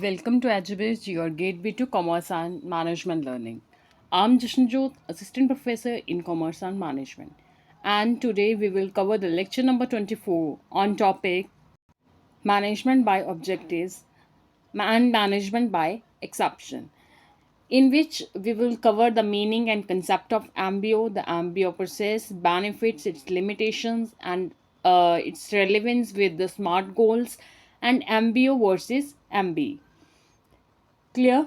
Welcome to Edubiz, your gateway to commerce and management learning. I'm Jashanjot, Assistant Professor in Commerce and Management, and today we will cover the lecture number 24 on topic Management by Objectives and Management by Exception, in which we will cover the meaning and concept of MBO, the MBO process, benefits, its limitations, and its relevance with the SMART goals, and MBO versus MB. Clear?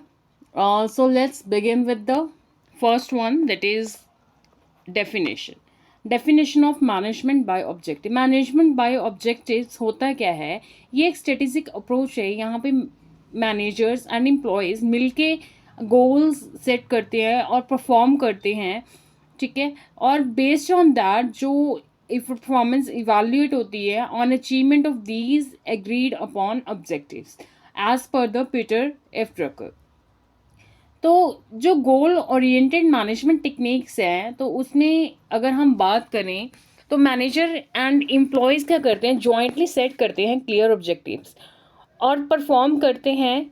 So let's begin with the first one, that is definition. Definition of management by objective. Management by objectives होता क्या है? ये एक strategic approach है. यहाँ पे managers and employees मिलके goals set करते हैं और परफॉर्म करते हैं, ठीक है. और बेस्ड ऑन दैट जो परफॉर्मेंस इवेल्यूएट होती है on achievement of these agreed upon objectives as per the Peter F Drucker. तो जो गोल ओरिएंटेड मैनेजमेंट टेक्निक्स हैं, तो उसमें अगर हम बात करें तो मैनेजर एंड एम्प्लॉयज़ क्या करते हैं, जॉइंटली सेट करते हैं क्लियर ऑब्जेक्टिव्स और परफॉर्म करते हैं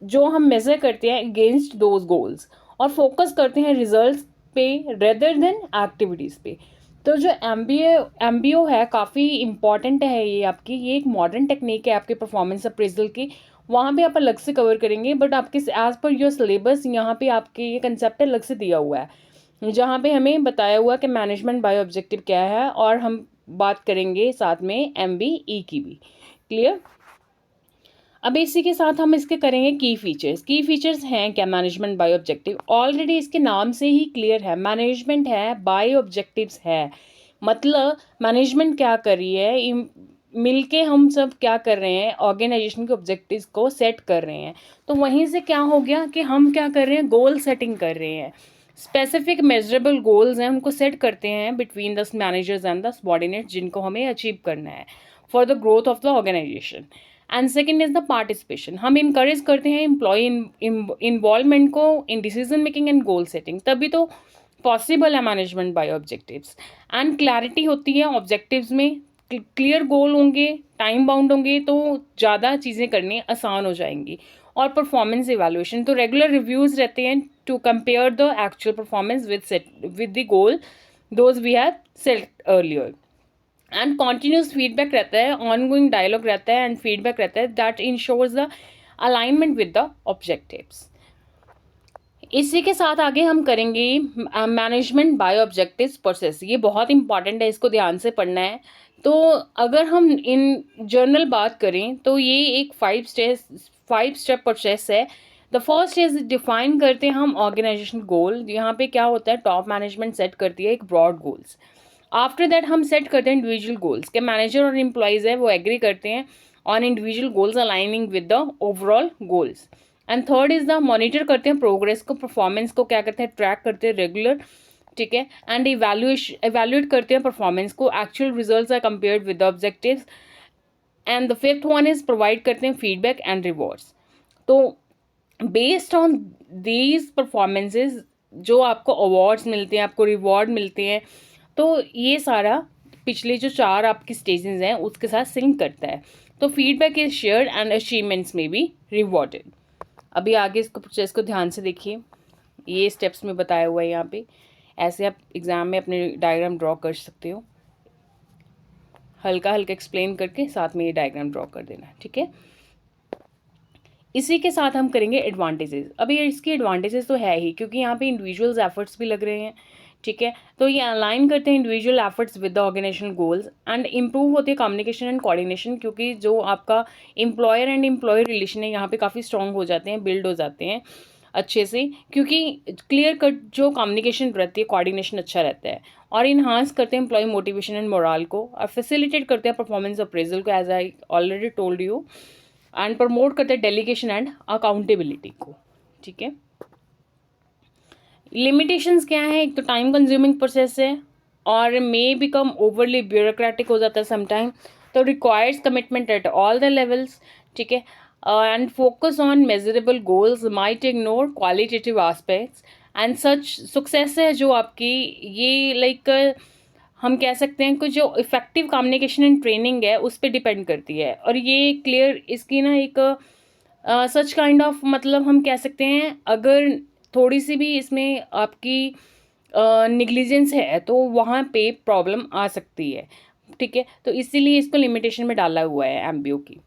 जो हम मेज़र करते हैं अगेंस्ट दोज गोल्स, और फोकस करते हैं रिजल्ट्स पे रेदर देन एक्टिविटीज़ पे. तो जो एमबीओ है काफ़ी इंपॉर्टेंट है. ये एक मॉडर्न टेक्निक है आपके परफॉर्मेंस अप्रेजल की. वहाँ पे आप अलग से कवर करेंगे, बट आपके एज पर योर सिलेबस यहाँ पे आपके ये कंसेप्ट अलग से दिया हुआ है, जहाँ पे हमें बताया हुआ कि मैनेजमेंट बाय ऑब्जेक्टिव क्या है, और हम बात करेंगे साथ में MBE की भी. क्लियर? अब इसी के साथ हम इसके करेंगे की फीचर्स हैं क्या मैनेजमेंट बाय ऑब्जेक्टिव. ऑलरेडी इसके नाम से ही क्लियर है, मैनेजमेंट है, बाय ऑब्जेक्टिव्स है. मतलब मैनेजमेंट क्या कर रही है, मिलके हम सब क्या कर रहे हैं, ऑर्गेनाइजेशन के ऑब्जेक्टिव्स को सेट कर रहे हैं. तो वहीं से क्या हो गया कि हम क्या कर रहे हैं, गोल सेटिंग कर रहे हैं. स्पेसिफिक मेजरेबल गोल्स हैं, उनको सेट करते हैं between the managers and the subordinate, जिनको हमें अचीव करना है for the growth of the organisation. And second is the participation. हम इनकरेज करते हैं एम्प्लॉय इन्वॉल्वमेंट को in decision making and goal setting, तभी तो पॉसिबल है management by objectives. And clarity होती है ऑब्जेक्टिव्स में, क्लियर गोल होंगे, टाइम बाउंड होंगे, तो ज़्यादा चीज़ें करनी आसान हो जाएंगी. और परफॉर्मेंस इवैल्यूएशन, तो रेगुलर रिव्यूज़ रहते हैं to compare the actual performance with the goal those we have set earlier. And continuous feedback रहता है, ऑनगोइंग डायलॉग रहता है एंड फीडबैक रहता है that ensures the alignment with the objectives. इसी के साथ आगे हम करेंगे मैनेजमेंट बाय ऑब्जेक्टिव्स प्रोसेस. ये बहुत इंपॉर्टेंट है, इसको ध्यान से पढ़ना है. तो अगर हम इन जर्नल बात करें तो ये एक 5 स्टेप प्रोसेस है. द फर्स्ट इज डिफाइन करते हैं हम ऑर्गेनाइजेशन गोल. यहाँ पे क्या होता है, टॉप मैनेजमेंट सेट करती है एक ब्रॉड गोल्स. आफ्टर दैट हम सेट करते हैं इंडिविजुअल गोल्स के मैनेजर और एम्प्लॉयज़ है वो एग्री करते हैं on individual goals aligning with the overall goals. And third is the monitor करते हैं प्रोग्रेस को, परफॉर्मेंस को क्या करते हैं, ट्रैक करते हैं रेगुलर, ठीक है. एंड इवैल्यूएट करते हैं परफॉर्मेंस को, actual results are compared with the objectives. And the fifth one is provide करते हैं फीडबैक एंड रिवॉर्ड्स. तो बेस्ड ऑन दीज परफॉर्मेंसेज जो आपको अवार्ड्स मिलते हैं, आपको रिवॉर्ड मिलते हैं, तो ये सारा पिछले जो 4 आपकी स्टेजेस हैं उसके साथ सिंक करता है. तो feedback is shared and achievements में बी रिवॉर्डेड. अभी आगे इसको प्रोसेस को ध्यान से देखिए, ये स्टेप्स में बताया हुआ है यहाँ पे. ऐसे आप एग्ज़ाम में अपने डायग्राम ड्रॉ कर सकते हो, हल्का हल्का एक्सप्लेन करके साथ में ये डायग्राम ड्रॉ कर देना, ठीक है. इसी के साथ हम करेंगे एडवांटेजेस. अभी इसके एडवांटेजेस तो है ही, क्योंकि यहाँ पे इंडिविजुअल्स एफर्ट्स भी लग रहे हैं, ठीक है. तो ये अलाइन करते हैं individual efforts with the organisation goals. And improve होती है कम्युनिकेशन एंड कोऑर्डिनेशन, क्योंकि जो आपका एम्प्लॉयर एंड एम्प्लॉय रिलेशन है यहाँ पे काफ़ी स्ट्रॉन्ग हो जाते हैं, बिल्ड हो जाते हैं अच्छे से, क्योंकि क्लियर कट जो कम्युनिकेशन रहती है, कोऑर्डिनेशन अच्छा रहता है. और इन्हांस करते हैं एम्प्लॉय मोटिवेशन एंड मोरल को, और फैसिलिटेट करते हैं परफॉर्मेंस अप्रेजल को, as I already told you. And promote करते हैं डेलीगेशन एंड अकाउंटेबिलिटी को, ठीक है. लिमिटेशंस क्या है, एक तो टाइम कंज्यूमिंग प्रोसेस है और मे बिकम ओवरली ब्यूरोक्रेटिक हो जाता है समटाइम. तो requires commitment at all the levels, ठीक है. And focus on measurable goals, might ignore qualitative aspects. And such success है जो आपकी ये लाइक हम कह सकते हैं कि जो इफेक्टिव कम्युनिकेशन एंड ट्रेनिंग है उस पर डिपेंड करती है. और ये क्लियर इसकी ना एक सच काइंड ऑफ, मतलब हम कह सकते हैं अगर थोड़ी सी भी इसमें आपकी निग्लिजेंस है तो वहाँ पे प्रॉब्लम आ सकती है, ठीक है। तो इसीलिए इसको लिमिटेशन में डाला हुआ है एमबीओ की।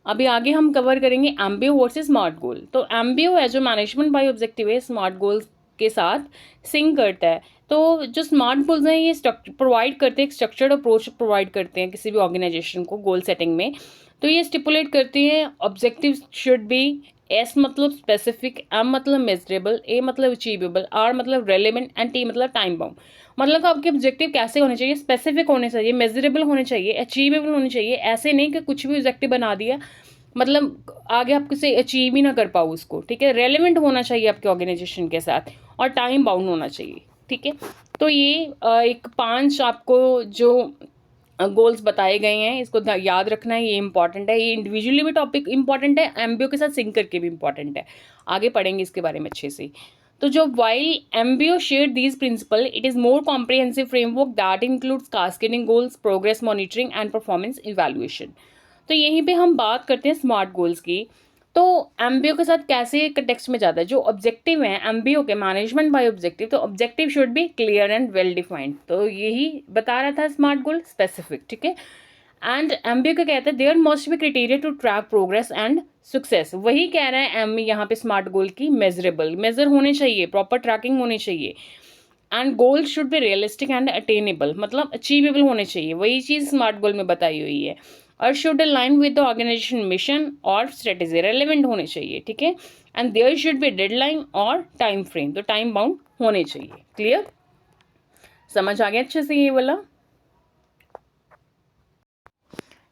अभी आगे हम कवर करेंगे एमबीओ वर्सेस स्मार्ट गोल। तो एमबीओ है जो मैनेजमेंट बाय ऑब्जेक्टिव है, स्मार्ट गोल्स के साथ सिंक करता है। तो जो स्मार्ट गोल्स हैं ये प्रोवाइड करते हैं, एक स्ट्रक्चर्ड अप्रोच प्रोवाइड करते हैं किसी भी ऑर्गेनाइजेशन को गोल सेटिंग में। तो ये स्टिपुलेट करती हैं ऑब्जेक्टिव शुड बी, एस मतलब स्पेसिफिक, एम मतलब मेजरेबल, ए मतलब अचीवेबल, आर मतलब रेलेवेंट एंड टी मतलब टाइम बाउंड। मतलब आपके ऑब्जेक्टिव कैसे होने चाहिए, स्पेसिफिक होने चाहिए, मेजरेबल होने चाहिए, अचीवेबल होने चाहिए। ऐसे नहीं कि कुछ भी ऑब्जेक्टिव बना दिया, मतलब आगे आप किसी अचीव ही ना कर पाओ उसको, ठीक है। रेलेवेंट होना चाहिए आपके ऑर्गेनाइजेशन के साथ और टाइम बाउंड होना चाहिए, ठीक है। तो ये एक 5 आपको जो गोल्स बताए गए हैं इसको याद रखना है, ये इंपॉर्टेंट है। ये इंडिविजुअली भी टॉपिक इंपॉर्टेंट है, एमबीओ के साथ सिंक करके भी इंपॉर्टेंट है। आगे पढ़ेंगे इसके बारे में अच्छे से। तो जो while MBO share these principle, it is more comprehensive framework that includes cascading goals, progress monitoring and performance evaluation. तो यहीं पे हम बात करते हैं स्मार्ट गोल्स की। तो एमबीओ के साथ कैसे कंटेक्स्ट में जाता है, जो ऑब्जेक्टिव है एमबीओ के, मैनेजमेंट बाय ऑब्जेक्टिव, तो objective should be clear and well defined. तो यही बता रहा था स्मार्ट गोल, स्पेसिफिक, ठीक है। एंड एमबीओ का कहता है there must be criteria to track progress and success. वही कह रहा है एम यहाँ पे स्मार्ट गोल की, मेजरेबल, मेजर होने चाहिए, प्रॉपर ट्रैकिंग होनी चाहिए। And goal should be realistic and attainable, मतलब अचीवेबल होने चाहिए, वही चीज़ स्मार्ट गोल में बताई हुई है। और should align with the organisation mission और स्ट्रेटेजी, रेलेवेंट होने चाहिए, ठीक है। And there should be deadline और टाइम फ्रेम, तो टाइम बाउंड होने चाहिए। क्लियर, समझ आ गया अच्छे से ये वाला।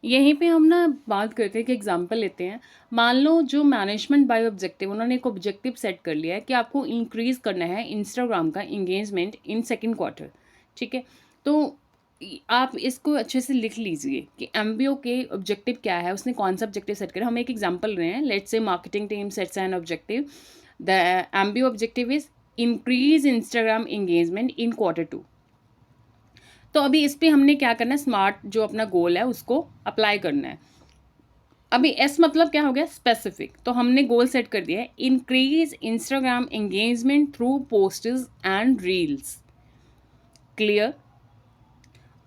यहीं पे हम ना बात करते हैं कि एग्जांपल लेते हैं। मान लो जो मैनेजमेंट बाय ऑब्जेक्टिव, उन्होंने एक ऑब्जेक्टिव सेट कर लिया है कि आपको इंक्रीज़ करना है इंस्टाग्राम का इंगेजमेंट इन सेकंड क्वार्टर, ठीक है। तो आप इसको अच्छे से लिख लीजिए कि एमबीओ के ऑब्जेक्टिव क्या है, उसने कौन सा ऑब्जेक्टिव सेट करा। हम एक एग्जांपल रहे हैं, let's say marketing team sets an objective, the MBO objective is increase Instagram engagement in Q2। तो अभी इस पे हमने क्या करना है, स्मार्ट जो अपना गोल है उसको अप्लाई करना है। अभी एस मतलब क्या हो गया, स्पेसिफिक। तो हमने गोल सेट कर दिया है increase Instagram engagement through posts and reels. Clear.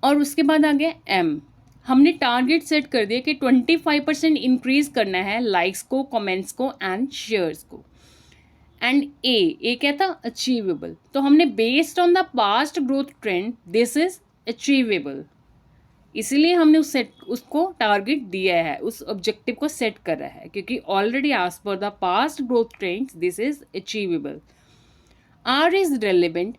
और उसके बाद आ गया एम, हमने टारगेट सेट कर दिया कि 25% इंक्रीज करना है लाइक्स को, कमेंट्स को एंड शेयर्स को। एंड ए क्या था, अचीवेबल। तो हमने based on the past growth trend this is achievable, इसीलिए हमने उसको टारगेट दिया है, उस ऑब्जेक्टिव को सेट करा है, क्योंकि already as per the past growth trends this is achievable. R is relevant,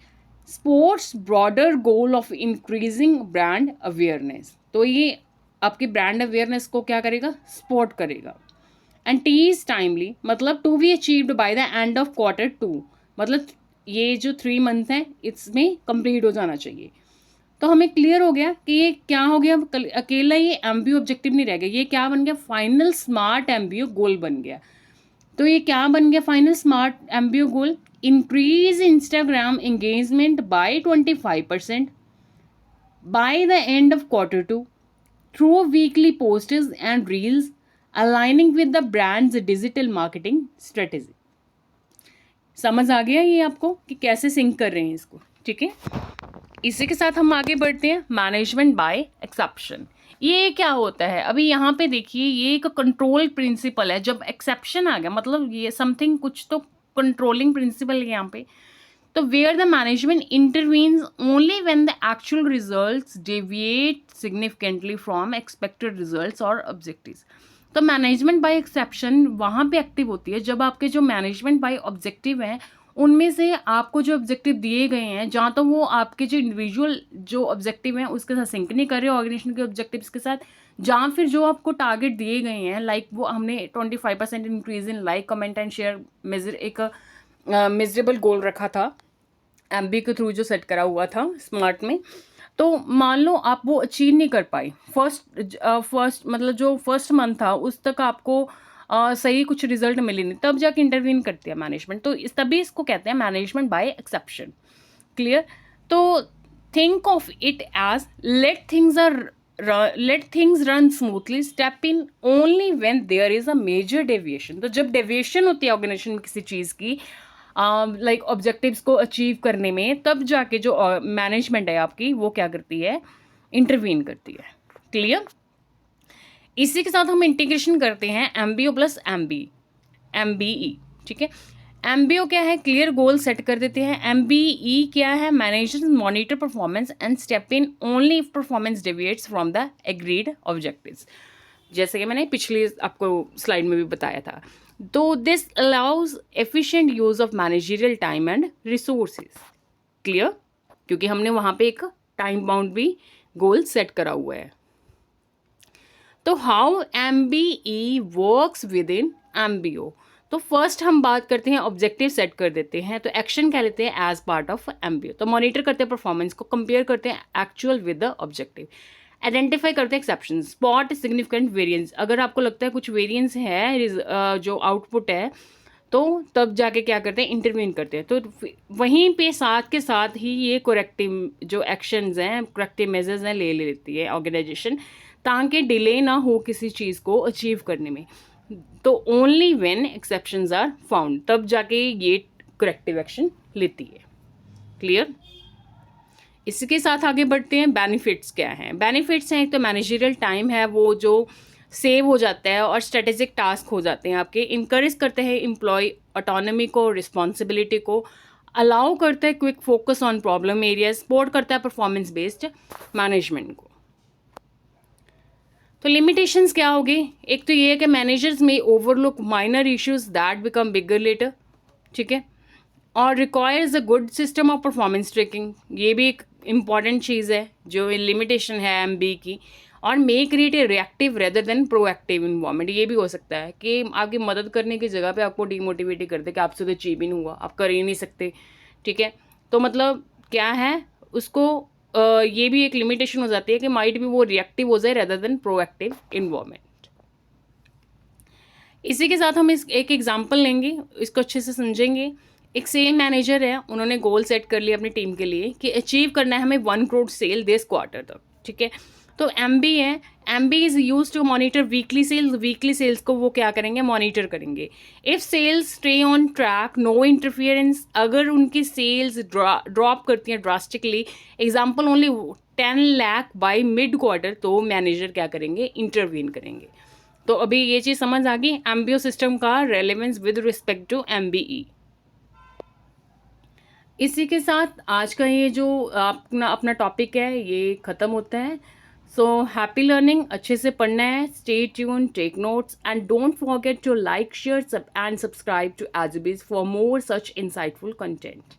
supports broader goal of increasing brand awareness. तो ये आपकी ब्रांड अवेयरनेस को क्या करेगा, सपोर्ट करेगा। एंड टी इज टाइमली, मतलब to be achieved by the end of Q2, मतलब ये जो 3 मंथ है इसमें कंप्लीट हो जाना चाहिए। तो हमें क्लियर हो गया कि ये क्या हो गया, अकेला ये एमबीओ ऑब्जेक्टिव नहीं रह गया, ये क्या बन गया, फाइनल स्मार्ट एमबीओ गोल बन गया। तो ये क्या बन गया final smart MBO goal, increase Instagram engagement by 25% by the end of Q2 through weekly posts and reels aligning with the brand's digital marketing strategy. समझ आ गया ये आपको कि कैसे सिंक कर रहे हैं इसको, ठीक है। इसी के साथ हम आगे बढ़ते हैं, मैनेजमेंट बाय एक्सेप्शन। ये क्या होता है, अभी यहाँ पे देखिए ये एक कंट्रोल प्रिंसिपल है। जब एक्सेप्शन आ गया मतलब ये समथिंग कुछ तो कंट्रोलिंग प्रिंसिपल है यहाँ पे। तो where the management intervenes only when the actual results deviate significantly from expected results और ऑब्जेक्टिव्स। तो मैनेजमेंट बाय एक्सेप्शन वहाँ पे एक्टिव होती है जब आपके जो मैनेजमेंट बाय ऑब्जेक्टिव हैं उनमें से आपको जो ऑब्जेक्टिव दिए गए हैं, जहाँ तो वो आपके जो इंडिविजुअल जो ऑब्जेक्टिव हैं उसके साथ सिंक नहीं कर रहे ऑर्गेनाइजेशन के ऑब्जेक्टिव्स के साथ, जहाँ फिर जो आपको टारगेट दिए गए हैं, लाइक वो हमने 25% increase in like, comment and share major, एक मेजरेबल गोल रखा था एमबी के थ्रू जो सेट करा हुआ था स्मार्ट में। तो मान लो आप वो अचीव नहीं कर पाई, फर्स्ट मतलब जो फर्स्ट मंथ था उस तक आपको सही कुछ रिजल्ट मिले नहीं, तब जाके इंटरवीन करती है मैनेजमेंट। तो तभी इसको कहते हैं मैनेजमेंट बाय एक्सेप्शन। क्लियर। तो think of it as let things are let things run smoothly, step in only when there is a major deviation. तो जब डेविएशन होती है ऑर्गेनाइजेशन में किसी चीज़ की, लाइक ऑब्जेक्टिव्स को अचीव करने में, तब जाके जो मैनेजमेंट है आपकी वो क्या करती है, इंटरवीन करती है। क्लियर? इसी के साथ हम इंटीग्रेशन करते हैं एमबीओ प्लस एमबीई। ठीक है, एमबीओ क्या है, क्लियर गोल सेट कर देते हैं। एमबीई क्या है, managers monitor performance and step in only if performance deviates from the agreed objectives, जैसे कि मैंने पिछली आपको स्लाइड में भी बताया था। तो this allows efficient use of managerial time and resources. Clear? क्योंकि हमने वहाँ पे एक टाइम बाउंड भी गोल सेट करा हुआ है। तो how MBE works with in MBO. तो फर्स्ट हम बात करते हैं, ऑब्जेक्टिव सेट कर देते हैं, तो एक्शन क्या लेते हैं एज पार्ट ऑफ एमबीओ। तो मॉनिटर करते हैं परफॉर्मेंस को, कंपेयर करते हैं actual with the objective, identify करते हैं एक्सेप्शन, स्पॉट सिग्निफिकेंट वेरिएंस। अगर आपको लगता है कुछ वेरिएंस है जो आउटपुट है, तो तब जाके क्या करते हैं, इंटरवीन करते हैं। तो वहीं पे साथ के साथ ही ये करेक्टिव जो एक्शंस हैं, करेक्टिव मेजर्स हैं, ले लेती है ऑर्गेनाइजेशन, ताकि डिले ना हो किसी चीज़ को अचीव करने में। तो only when exceptions are found, तब जाके ये करेक्टिव एक्शन लेती है। क्लियर? इसके साथ आगे बढ़ते हैं, बेनिफिट्स क्या हैं। बेनिफिट्स हैं, एक तो मैनेजरियल टाइम है वो जो सेव हो जाता है और स्ट्रेटेजिक टास्क हो जाते हैं आपके, इनकरेज करते हैं एम्प्लॉय ऑटोनॉमी को, रिस्पॉन्सिबिलिटी को, अलाउ करता है quick focus on problem area, support करता है परफॉर्मेंस बेस्ड मैनेजमेंट को। तो लिमिटेशंस क्या होगी, एक तो ये है कि मैनेजर्स में overlook minor issues that become bigger later. ठीक है, और requires a good system of performance tracking, ये भी एक इम्पॉर्टेंट चीज़ है जो लिमिटेशन है एमबी की। और make create a reactive rather than proactive environment, ये भी हो सकता है कि आपकी मदद करने की जगह पे आपको डीमोटिवेट कर दे कि आपसे तो अचीव ही नहीं हुआ, आप कर ही नहीं सकते। ठीक है, तो मतलब क्या है उसको ये भी एक लिमिटेशन हो जाती है कि माइट भी वो रिएक्टिव हो जाए रेदर देन प्रोएक्टिव इन्वायरमेंट। इसी के साथ हम इस एक एग्जाम्पल लेंगे, इसको अच्छे से समझेंगे। एक सेल मैनेजर है, उन्होंने गोल सेट कर लिया अपनी टीम के लिए कि अचीव करना है हमें 1 करोड़ सेल दिस क्वार्टर तक। ठीक है, तो एमबी है, MB is use to monitor weekly sales, weekly sales को वो क्या करेंगे, मॉनिटर करेंगे। If sales stay on track, no interference, अगर उनकी सेल्स ड्रॉप करती हैं drastically, example only 10 lakh by mid quarter, तो मैनेजर क्या करेंगे, इंटरवीन करेंगे। तो अभी ये चीज़ समझ आ गई एमबीओ सिस्टम का relevance with respect to MBE. इसी के साथ आज का ये जो अपना अपना टॉपिक है ये ख़त्म होता है। सो हैप्पी लर्निंग, अच्छे से पढ़ना है, stay tuned, take notes and don't forget to like, share and subscribe to Edubeez for more such insightful content.